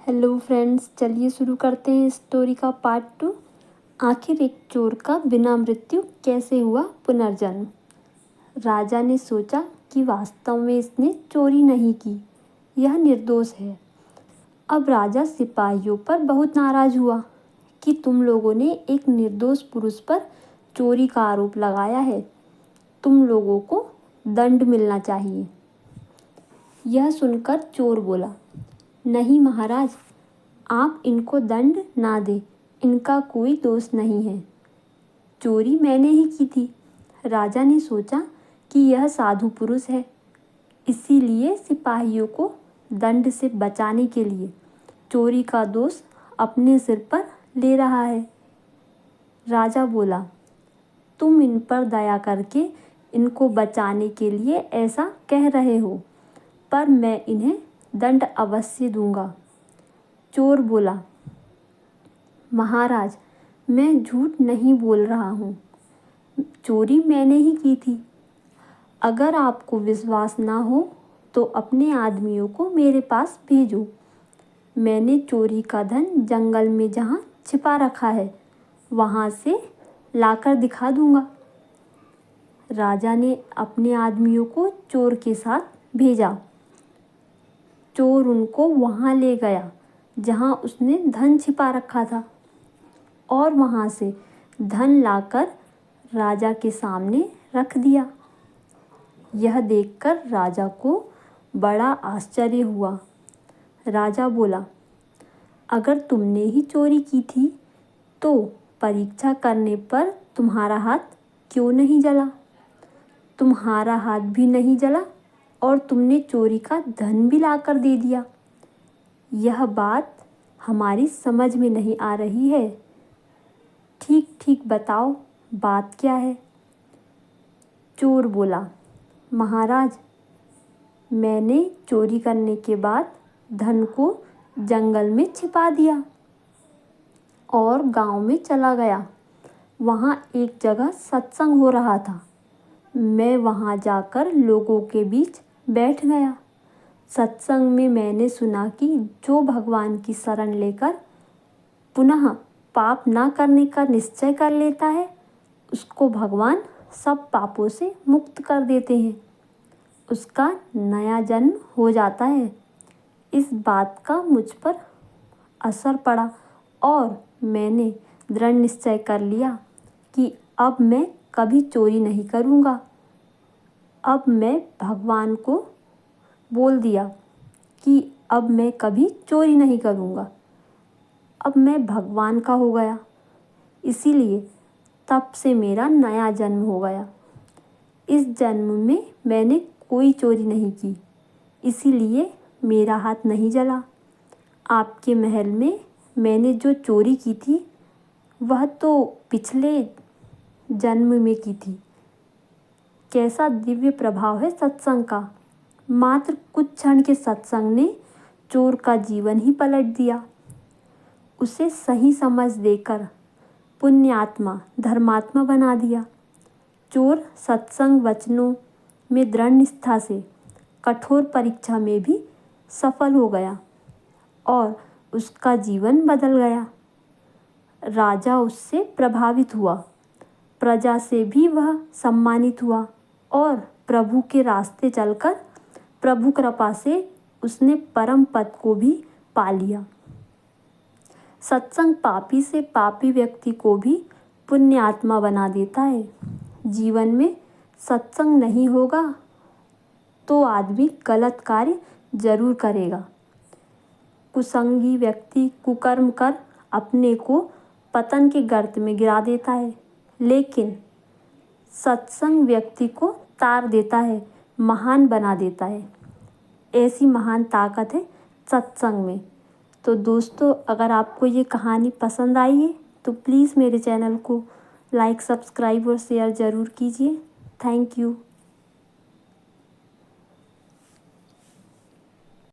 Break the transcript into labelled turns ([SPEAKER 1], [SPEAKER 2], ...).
[SPEAKER 1] Hello friends, चलिए शुरू करते हैं स्टोरी का पार्ट 2। आखिर एक चोर का बिना मृत्यु कैसे हुआ पुनर्जन्म। राजा ने सोचा कि वास्तव में इसने चोरी नहीं की, यह निर्दोष है। अब राजा सिपाहियों पर बहुत नाराज हुआ कि तुम लोगों ने एक निर्दोष पुरुष पर चोरी का आरोप लगाया है, तुम लोगों को दंड मिलना चाहिए। यह सुनकर चोर बोला, नहीं महाराज, आप इनको दंड ना दें, इनका कोई दोष नहीं है, चोरी मैंने ही की थी। राजा ने सोचा कि यह साधु पुरुष है, इसीलिए सिपाहियों को दंड से बचाने के लिए चोरी का दोष अपने सिर पर ले रहा है। राजा बोला, तुम इन पर दया करके इनको बचाने के लिए ऐसा कह रहे हो, पर मैं इन्हें दंड अवश्य दूंगा। चोर बोला, महाराज, मैं झूठ नहीं बोल रहा हूँ, चोरी मैंने ही की थी। अगर आपको विश्वास ना हो तो अपने आदमियों को मेरे पास भेजो, मैंने चोरी का धन जंगल में जहाँ छिपा रखा है वहाँ से लाकर दिखा दूंगा। राजा ने अपने आदमियों को चोर के साथ भेजा। चोर उनको वहाँ ले गया जहाँ उसने धन छिपा रखा था और वहाँ से धन लाकर राजा के सामने रख दिया। यह देखकर राजा को बड़ा आश्चर्य हुआ। राजा बोला, अगर तुमने ही चोरी की थी तो परीक्षा करने पर तुम्हारा हाथ क्यों नहीं जला? तुम्हारा हाथ भी नहीं जला और तुमने चोरी का धन भी लाकर दे दिया। यह बात हमारी समझ में नहीं आ रही है। ठीक ठीक बताओ, बात क्या है? चोर बोला, महाराज, मैंने चोरी करने के बाद धन को जंगल में छिपा दिया और गांव में चला गया। वहाँ एक जगह सत्संग हो रहा था, मैं वहाँ जाकर लोगों के बीच बैठ गया। सत्संग में मैंने सुना कि जो भगवान की शरण लेकर पुनः पाप ना करने का निश्चय कर लेता है, उसको भगवान सब पापों से मुक्त कर देते हैं, उसका नया जन्म हो जाता है। इस बात का मुझ पर असर पड़ा और मैंने दृढ़ निश्चय कर लिया कि अब मैं कभी चोरी नहीं करूँगा। अब मैं भगवान को बोल दिया कि अब मैं कभी चोरी नहीं करूँगा। अब मैं भगवान का हो गया, इसीलिए तब से मेरा नया जन्म हो गया। इस जन्म में मैंने कोई चोरी नहीं की, इसीलिए मेरा हाथ नहीं जला। आपके महल में मैंने जो चोरी की थी वह तो पिछले जन्म में की थी। कैसा दिव्य प्रभाव है सत्संग का। मात्र कुछ क्षण के सत्संग ने चोर का जीवन ही पलट दिया, उसे सही समझ देकर पुण्यात्मा धर्मात्मा बना दिया। चोर सत्संग वचनों में दृढ़ निष्ठा से कठोर परीक्षा में भी सफल हो गया और उसका जीवन बदल गया। राजा उससे प्रभावित हुआ, प्रजा से भी वह सम्मानित हुआ और प्रभु के रास्ते चलकर प्रभु कृपा से उसने परम पद को भी पा लिया। सत्संग पापी से पापी व्यक्ति को भी पुण्य आत्मा बना देता है। जीवन में सत्संग नहीं होगा तो आदमी गलत कार्य जरूर करेगा। कुसंगी व्यक्ति कुकर्म कर अपने को पतन के गर्त में गिरा देता है, लेकिन सत्संग व्यक्ति को तार देता है, महान बना देता है। ऐसी महान ताकत है सत्संग में। तो दोस्तों, अगर आपको ये कहानी पसंद आई है तो प्लीज़ मेरे चैनल को लाइक, सब्सक्राइब और शेयर ज़रूर कीजिए। Thank you.